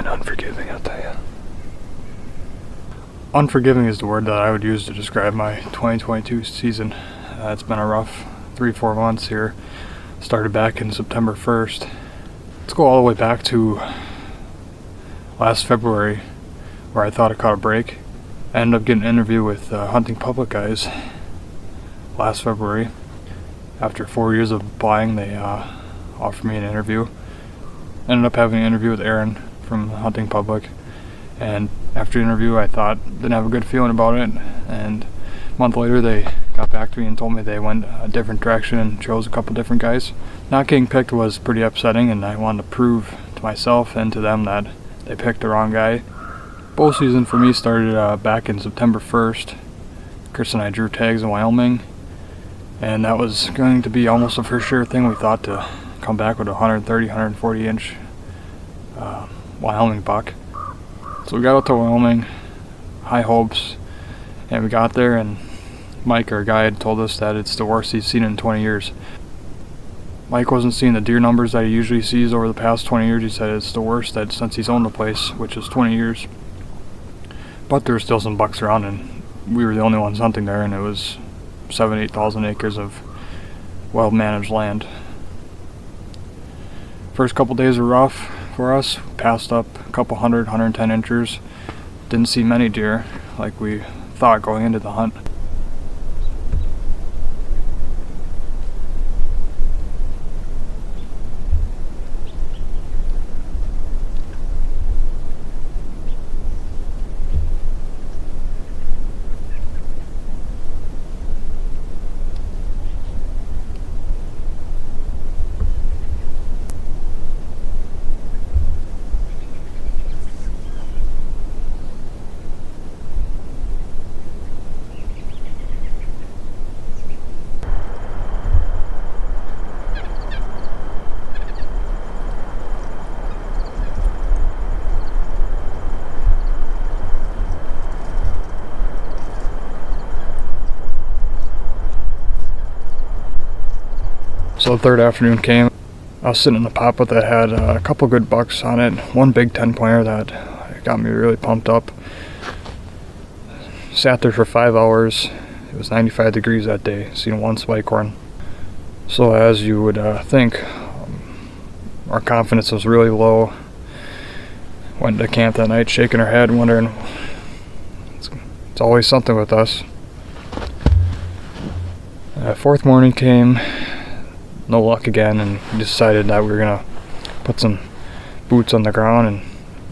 been unforgiving, I'll tell you. Unforgiving is the word that I would use to describe my 2022 season. It's been a rough 3-4 months here. Started back in September 1st. Let's go all the way back to last February, where I thought I caught a break. I ended up getting an interview with Hunting Public guys last February. After 4 years of applying, they offered me an interview. Ended up having an interview with Aaron from Hunting Public, and after the interview I didn't have a good feeling about it, and a month later they got back to me and told me they went a different direction and chose a couple different guys. Not getting picked was pretty upsetting, and I wanted to prove to myself and to them that they picked the wrong guy. Bow season for me started back in September 1st. Chris and I drew tags in Wyoming, and that was going to be almost a for sure thing. We thought to come back with a 130, 140 inch Wyoming buck. So we got out to Wyoming, high hopes, and we got there, and Mike, our guide, told us that it's the worst he's seen in 20 years. Mike wasn't seeing the deer numbers that he usually sees over the past 20 years. He said it's the worst that since he's owned the place, which is 20 years. But there were still some bucks around, and we were the only ones hunting there, and it was 8,000 acres of well-managed land. First couple days were rough for us. Passed up a couple 110 inchers. Didn't see many deer like we thought going into the hunt. So the third afternoon came. I was sitting in the pop-up that had a couple good bucks on it. One big 10-pointer that got me really pumped up. Sat there for 5 hours. It was 95 degrees that day. Seen one spike horn. So as you would think, our confidence was really low. Went to camp that night shaking our head, wondering, it's always something with us. Fourth morning came. No luck again, and we decided that we were gonna put some boots on the ground and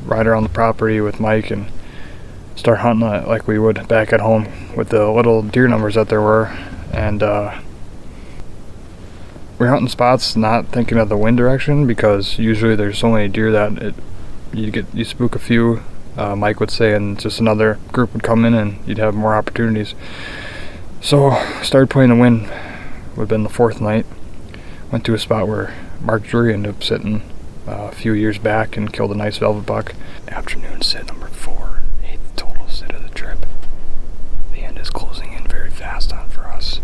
ride around the property with Mike and start hunting like we would back at home with the little deer numbers that there were. And we're hunting spots not thinking of the wind direction, because usually there's so many deer that you spook a few, Mike would say, and just another group would come in and you'd have more opportunities. So started playing the wind. Would have been the fourth night. Went to a spot where Mark Drury ended up sitting a few years back and killed a nice velvet buck. Afternoon sit number 4, 8th total sit of the trip. The end is closing in very fast for us.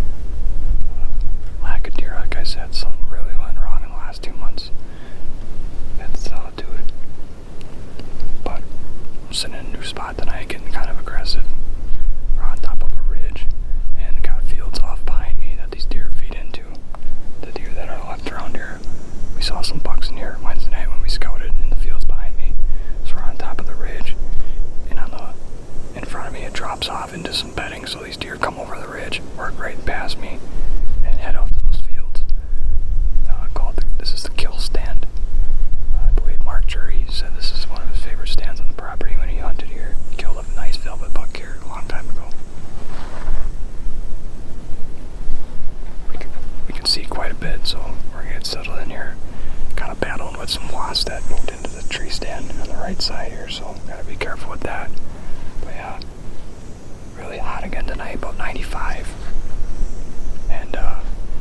Lack of deer, like I said, something really went wrong in the last 2 months. That's dude. But I'm sitting in a new spot tonight, getting kind of aggressive. We're on top of a ridge and got fields off behind me that these deer feed into. The deer that are left around here. We saw some bucks in here Wednesday night when we scouted in the fields behind me. So we're on top of the ridge, and in front of me it drops off into some bedding, so these deer come over the ridge, work right past me, and head out to those fields. This is the kill stand. I believe Mark Jury said this is one of his favorite stands on the property when he hunted here. He killed a nice velvet buck here a long time ago. We can see quite a bit, so we're gonna get settled in here. Kind of battling with some wasps that moved into the tree stand on the right side here, so gotta be careful with that. But yeah, really hot again tonight, about 95. And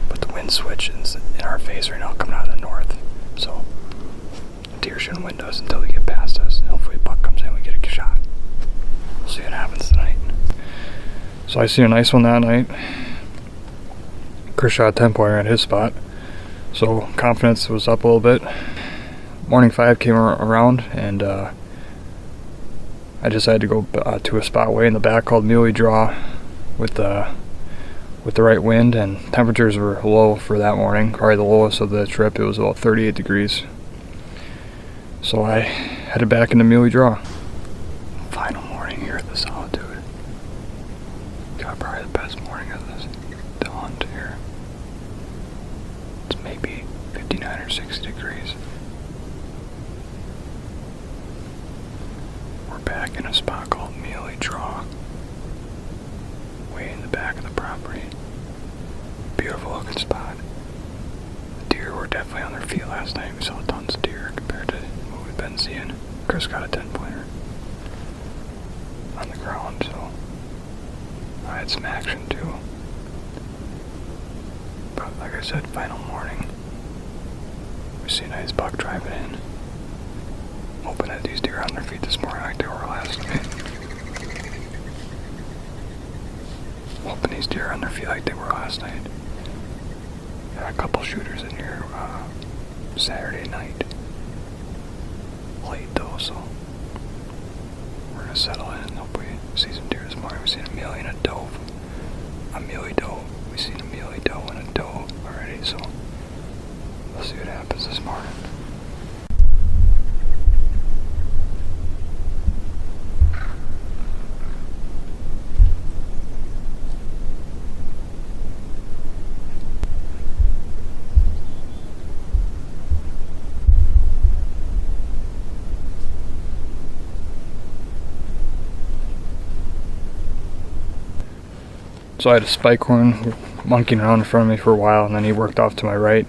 but the wind switch is in our face right now, coming out of the north. So the deer shouldn't wind us until they get past us. Hopefully a buck comes in, we get a shot. We'll see what happens tonight. So I see a nice one that night. Chris shot a 10-pointer at his spot, so confidence was up a little bit. Morning 5 came around, and I decided to go to a spot way in the back called Muley Draw with the right wind, and temperatures were low for that morning, probably the lowest of the trip. It was about 38 degrees. So I headed back into Muley Draw. Final morning here at the Solitude. Got probably the best morning of this to hunt here. It's maybe 59 or 60 degrees. We're back in a spot called Muley Draw, way in the back of the property. Beautiful looking spot. The deer were definitely on their feet last night. We saw tons of deer compared to what we've been seeing. Chris got a 10-pointer on the ground, so I had some action too. But like I said, final morning. We see a nice buck driving in. Hoping that these deer are on their feet this morning like they were last night. Hoping these deer are on their feet like they were last night. Got a couple shooters in here Saturday night. Late though, so we're gonna settle in and hopefully see some deer this morning. We've seen a muley and a doe. A muley doe. We've seen a muley doe and a doe already, so we'll see what happens this morning. So I had a spike horn monkeying around in front of me for a while, and then he worked off to my right,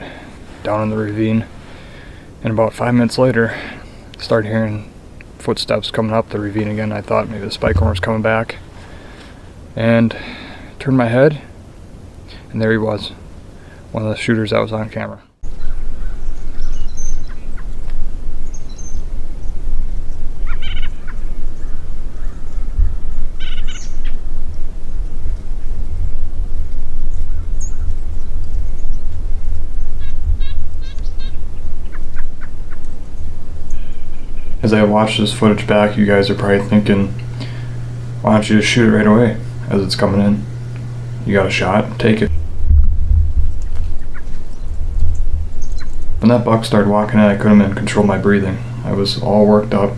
down in the ravine. And about 5 minutes later, I started hearing footsteps coming up the ravine again. I thought maybe the spike horn was coming back. And turned my head, and there he was, one of the shooters that was on camera. As I watch this footage back, you guys are probably thinking, why don't you just shoot it right away as it's coming in? You got a shot, take it. When that buck started walking in, I couldn't even control my breathing. I was all worked up.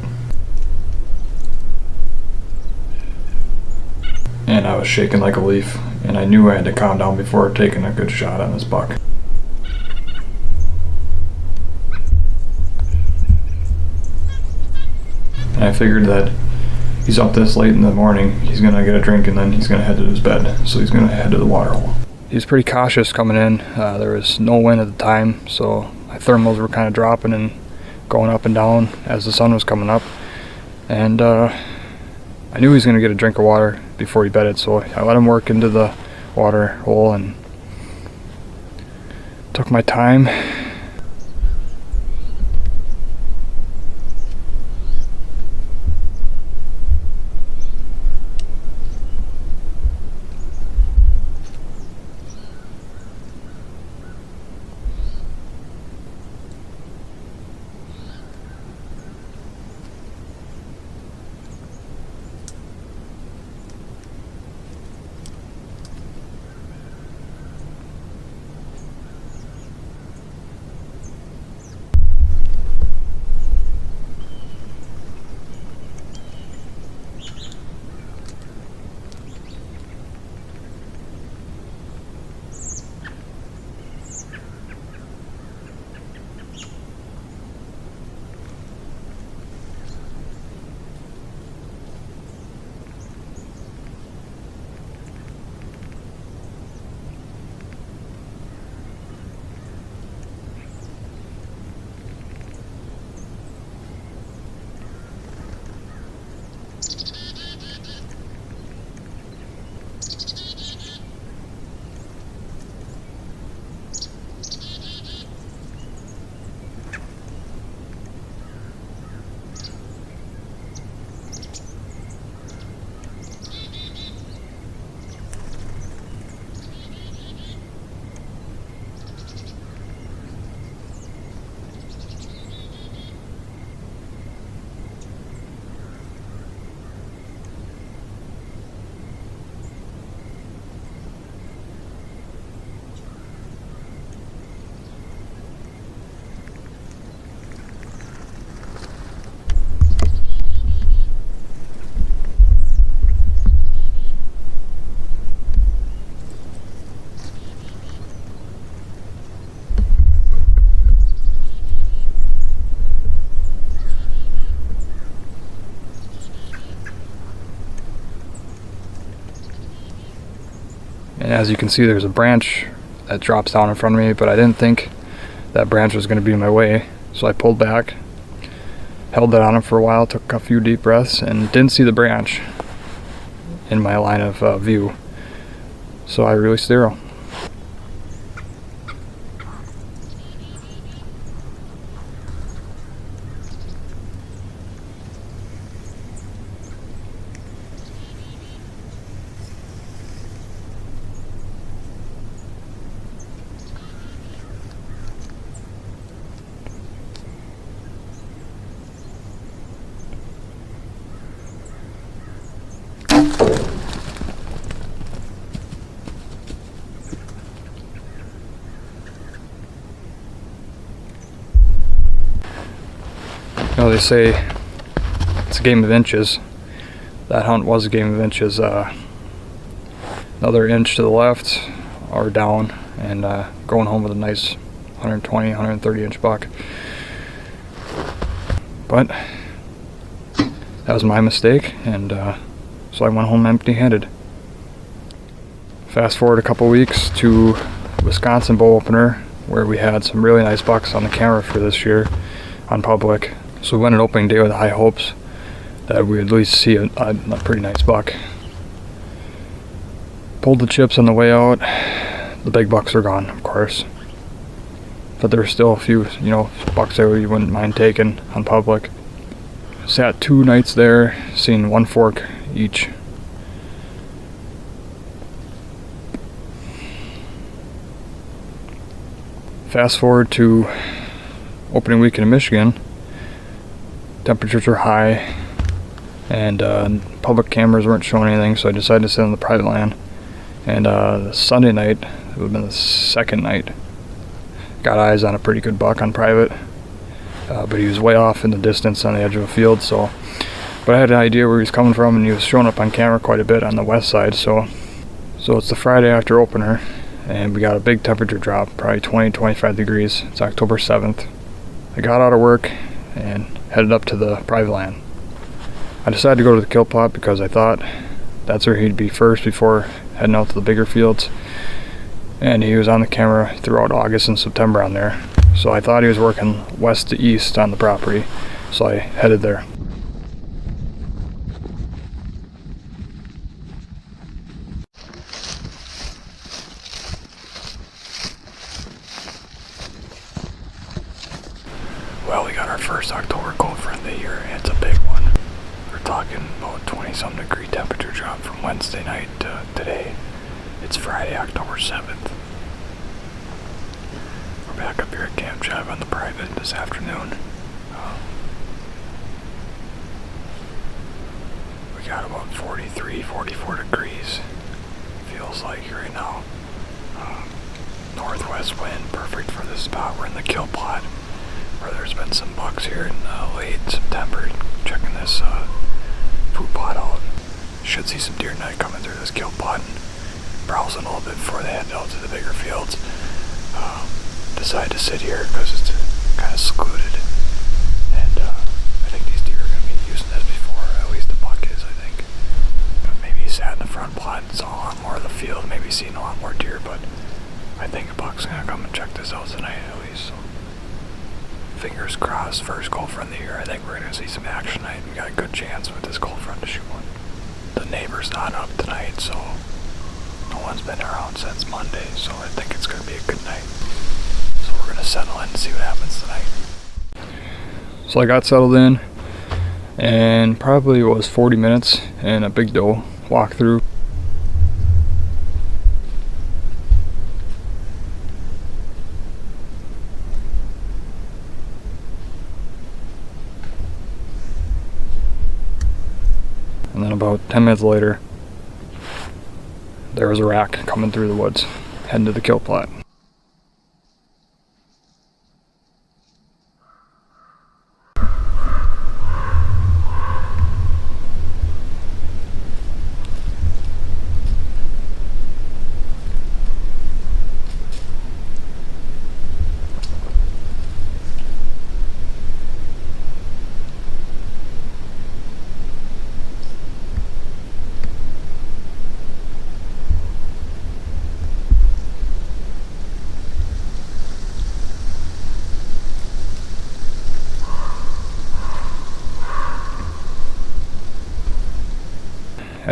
And I was shaking like a leaf, and I knew I had to calm down before taking a good shot on this buck. And I figured that he's up this late in the morning, he's gonna get a drink and then he's gonna head to his bed. So he's gonna head to the water hole. He was pretty cautious coming in. There was no wind at the time, so my thermals were kind of dropping and going up and down as the sun was coming up. And I knew he was gonna get a drink of water before he bedded, so I let him work into the water hole and took my time. and as you can see, there's a branch that drops down in front of me, but I didn't think that branch was going to be in my way, so I pulled back, held that on him for a while, took a few deep breaths, and didn't see the branch in my line of view, so I released the arrow. You know, they say it's a game of inches. That hunt was a game of inches. Another inch to the left or down, and going home with a nice 120, 130 inch buck. But that was my mistake, and so I went home empty-handed. Fast forward a couple weeks to Wisconsin bow opener, where we had some really nice bucks on the camera for this year on public. So we went an opening day with high hopes that we would at least see a pretty nice buck. Pulled the chips on the way out. The big bucks are gone, of course. But there were still a few, bucks that we wouldn't mind taking on public. Sat 2 nights there, seen 1 fork each. Fast forward to opening weekend in Michigan. Temperatures were high, and public cameras weren't showing anything, so I decided to sit on the private land. And the Sunday night, it would have been the second night, got eyes on a pretty good buck on private, but he was way off in the distance on the edge of a field. But I had an idea where he was coming from, and he was showing up on camera quite a bit on the west side. So it's the Friday after opener, and we got a big temperature drop, probably 20-25 degrees. It's October 7th. I got out of work and headed up to the private land. I decided to go to the kill plot because I thought that's where he'd be first before heading out to the bigger fields. And he was on the camera throughout August and September on there. So I thought he was working west to east on the property. So I headed there. Well, we got our first October cold front of the year, and it's a big one. We're talking about 20-some degree temperature drop from Wednesday night to today. It's Friday, October 7th. We're back up here at Camp Jive on the private this afternoon. We got about 43, 44 degrees. Feels like right now. Northwest wind, perfect for this spot. We're in the kill plot, where there's been some bucks here in late September. Checking this food plot out. Should see some deer tonight coming through this kill plot and browsing a little bit before they head out to the bigger fields. Decided to sit here because it's kind of secluded, and I think these deer are going to be using this before, at least the buck is, I think. Maybe he sat in the front plot and saw a lot more of the field, maybe seen a lot more deer, but I think a buck's going to come and check this out tonight at least. So fingers crossed, first cold front of the year. I think we're going to see some action tonight. We got a good chance with this cold front to shoot one. The neighbor's not up tonight, so no one's been around since Monday, so I think it's going to be a good night. So we're going to settle in and see what happens tonight. So I got settled in, and probably it was 40 minutes and a big doe walk through. And then about 10 minutes later, there was a rack coming through the woods, heading to the kill plot.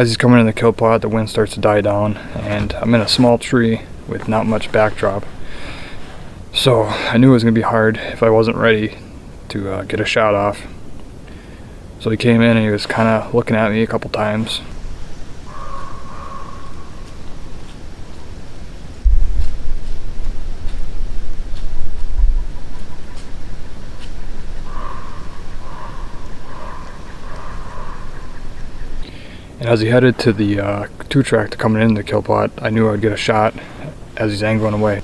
As he's coming in the kill plot, the wind starts to die down, and I'm in a small tree with not much backdrop. So I knew it was going to be hard if I wasn't ready to get a shot off. So he came in and he was kind of looking at me a couple times. And as he headed to the 2-track coming in the kill plot, I knew I'd get a shot as he's angling away.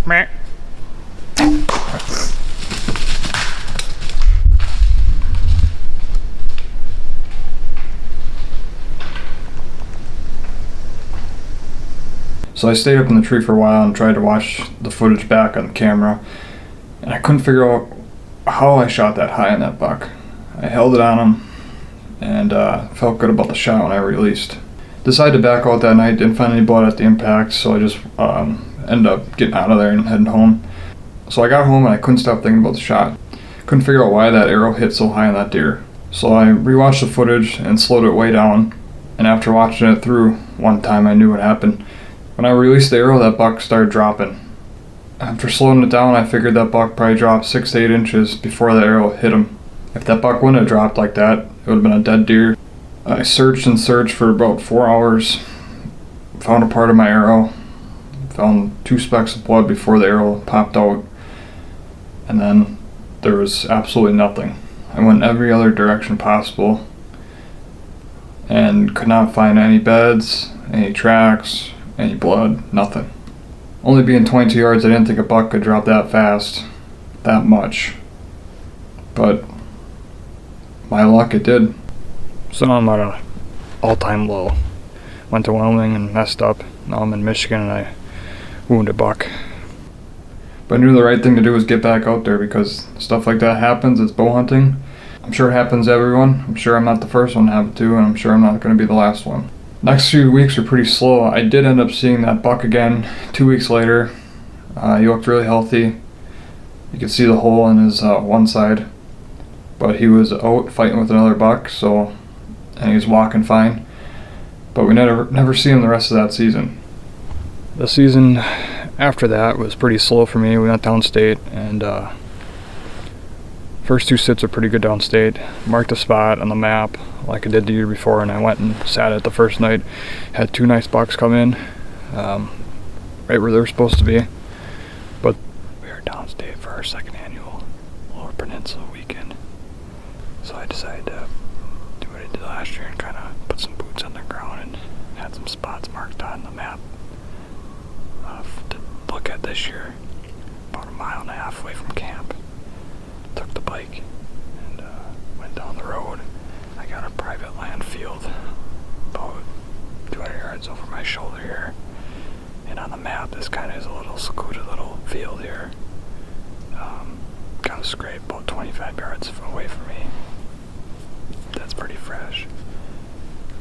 Meh. So I stayed up in the tree for a while and tried to watch the footage back on the camera, and I couldn't figure out how I shot that high on that buck. I held it on him and felt good about the shot when I released. Decided to back out that night, didn't find any blood at the impact, so I just ended up getting out of there and heading home. So I got home and I couldn't stop thinking about the shot. Couldn't figure out why that arrow hit so high on that deer. So I rewatched the footage and slowed it way down, and after watching it through one time I knew what happened. When I released the arrow, that buck started dropping. After slowing it down, I figured that buck probably dropped 6 to 8 inches before the arrow hit him. If that buck wouldn't have dropped like that, it would have been a dead deer. I searched and searched for about 4 hours, found a part of my arrow, found 2 specks of blood before the arrow popped out, and then there was absolutely nothing. I went every other direction possible and could not find any beds, any tracks, any blood, nothing. Only being 22 yards, I didn't think a buck could drop that fast, that much. But my luck, it did. So I'm at an all-time low. Went to Wyoming and messed up. Now I'm in Michigan and I wounded a buck. But I knew the right thing to do was get back out there, because stuff like that happens. It's bow hunting. I'm sure it happens to everyone. I'm sure I'm not the first one to have it too, and I'm sure I'm not going to be the last one. Next few weeks were pretty slow. I did end up seeing that buck again 2 weeks later. He looked really healthy. You could see the hole in his one side. But he was out fighting with another buck, and he was walking fine. But we never see him the rest of that season. The season after that was pretty slow for me. We went downstate, and first 2 sits are pretty good downstate. Marked a spot on the map like I did the year before, and I went and sat it the first night. Had 2 nice bucks come in, right where they're supposed to be. But we are downstate for our second annual Lower Peninsula weekend. So I decided to do what I did last year and kind of put some boots on the ground and had some spots marked on the map to look at this year. About 1.5 miles away from camp. Took the bike and went down the road. I got a private land field about 200 yards over my shoulder here. And on the map, this kind of is a little secluded little field here. Got a scrape about 25 yards away from me. That's pretty fresh.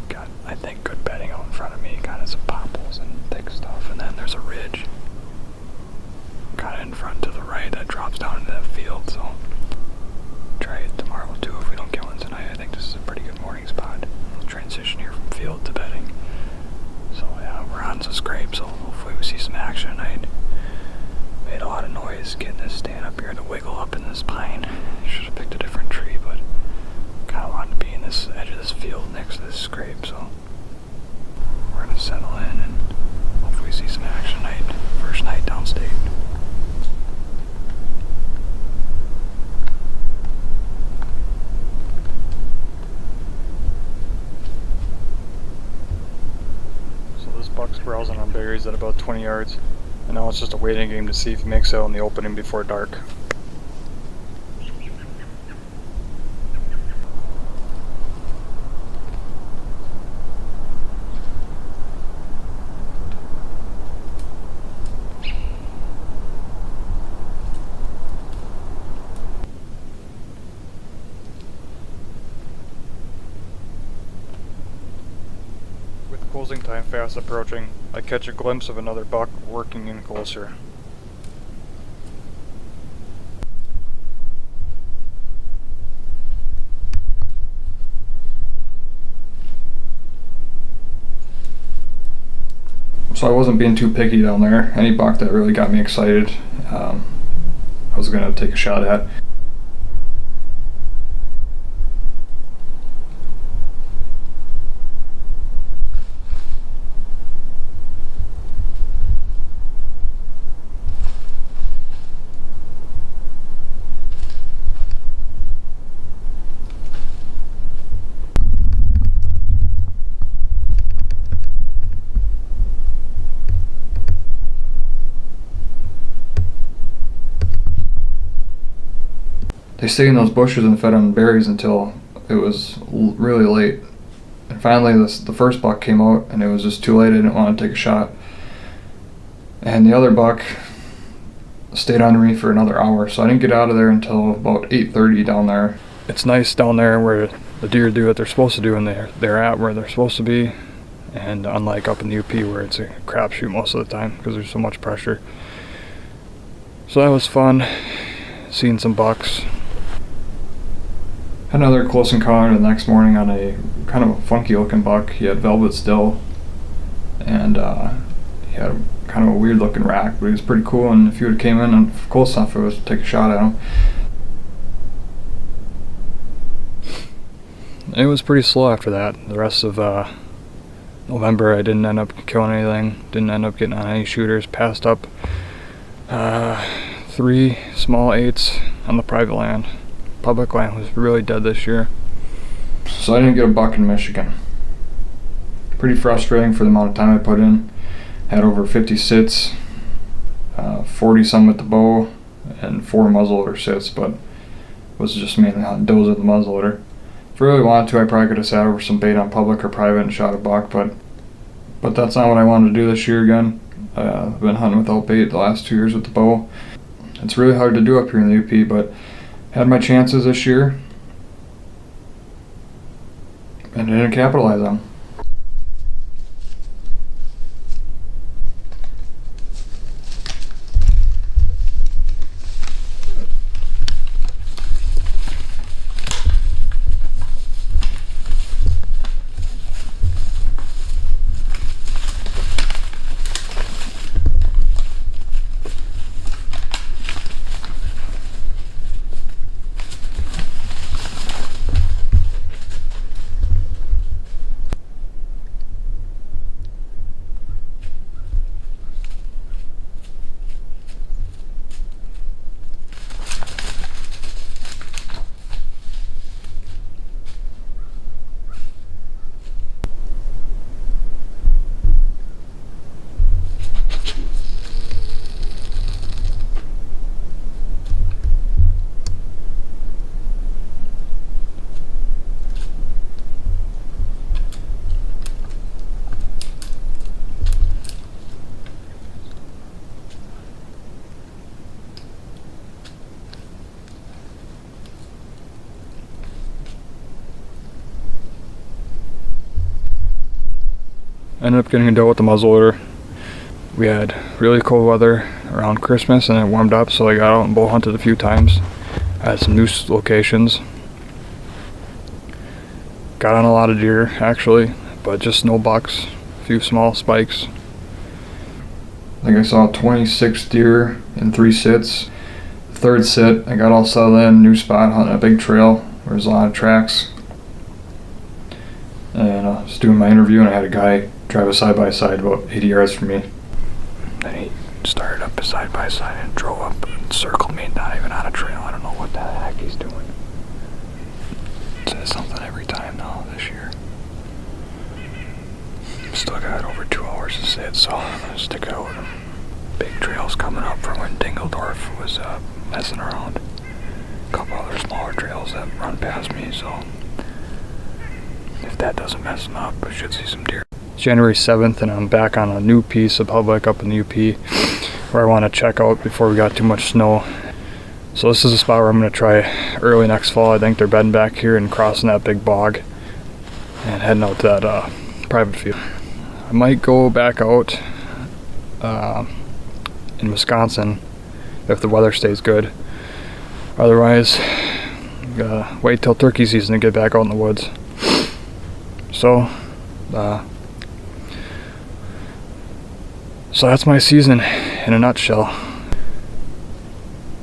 Got, I think, good bedding out in front of me. Kind of some popples and thick stuff. And then there's a ridge kind of in front to the right that drops down into that field. So try it tomorrow too if we don't get one tonight. I think this is a pretty good morning spot. We'll transition here from field to bedding. So yeah, we're on some scrape, so hopefully we see some action tonight. Made a lot of noise getting this stand up here to wiggle up in this pine. Should have picked a different tree, but kind of wanted to be in this edge of this field next to this scrape, so we're gonna settle in and hopefully browsing on berries at about 20 yards. And now it's just a waiting game to see if he makes out in the opening before dark. With closing time fast approaching, I catch a glimpse of another buck working in closer. So I wasn't being too picky down there. Any buck that really got me excited, I was going to take a shot at. They stayed in those bushes and fed on berries until it was really late. And finally the first buck came out and it was just too late. I didn't want to take a shot. And the other buck stayed on me for another hour, so I didn't get out of there until about 8:30 down there. It's nice down there where the deer do what they're supposed to do and they're at where they're supposed to be. And unlike up in the UP where it's a crapshoot most of the time because there's so much pressure. So that was fun, seeing some bucks. Had another close encounter the next morning on a kind of a funky looking buck. He had velvet still, and he had kind of a weird looking rack, but he was pretty cool, and if he would have came in and close enough, I was to take a shot at him. It was pretty slow after that. The rest of November I didn't end up killing anything, didn't end up getting on any shooters, passed up 3 small 8s on the private land. Public land was really dead this year. So I didn't get a buck in Michigan. Pretty frustrating for the amount of time I put in. Had over 50 sits, 40 some with the bow, and 4 muzzleloader sits, but was just mainly hunting does with the muzzleloader. If I really wanted to, I probably could have sat over some bait on public or private and shot a buck, but that's not what I wanted to do this year again. I've been hunting without bait the last 2 years with the bow. It's really hard to do up here in the UP, but had my chances this year and didn't capitalize on them. Ended up getting a doe with the muzzleloader. We had really cold weather around Christmas and it warmed up, so I got out and bow hunted a few times at some new locations. Got on a lot of deer actually, but just no bucks, a few small spikes. I think I saw 26 deer in 3 sits. The 3rd sit, I got all settled in, new spot, hunting a big trail where there's a lot of tracks. And I was doing my interview and I had a guy drive a side-by-side about 80 yards from me. Then he started up a side-by-side and drove up and circled me, not even on a trail. I don't know what the heck he's doing. It says something every time now this year. still got over 2 hours to sit, so I'm gonna stick it out. Big trails coming up from when Dingeldorf was messing around. A couple other smaller trails that run past me, so if that doesn't mess them up, I should see some deer. It's January 7th, and I'm back on a new piece of public up in the UP where I want to check out before we got too much snow. So this is a spot where I'm going to try early next fall. I think they're bedding back here and crossing that big bog and heading out to that private field. I might go back out in Wisconsin if the weather stays good. Otherwise, gotta wait till turkey season to get back out in the woods. So that's my season in a nutshell.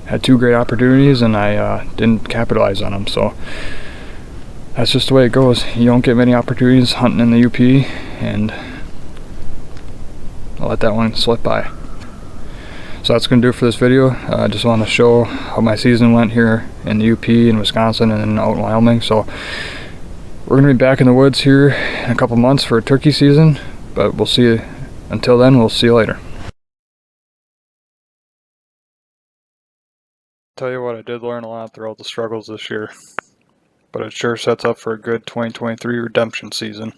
Had 2 great opportunities and I didn't capitalize on them, so that's just the way it goes. You don't get many opportunities hunting in the UP, and I'll let that one slip by. So that's going to do it for this video. I just want to show how my season went here in the UP, in Wisconsin, and then out in Wyoming. So we're going to be back in the woods here in a couple months for turkey season, but we'll see you. Until then, we'll see you later. Tell you what, I did learn a lot throughout the struggles this year, but it sure sets up for a good 2023 redemption season.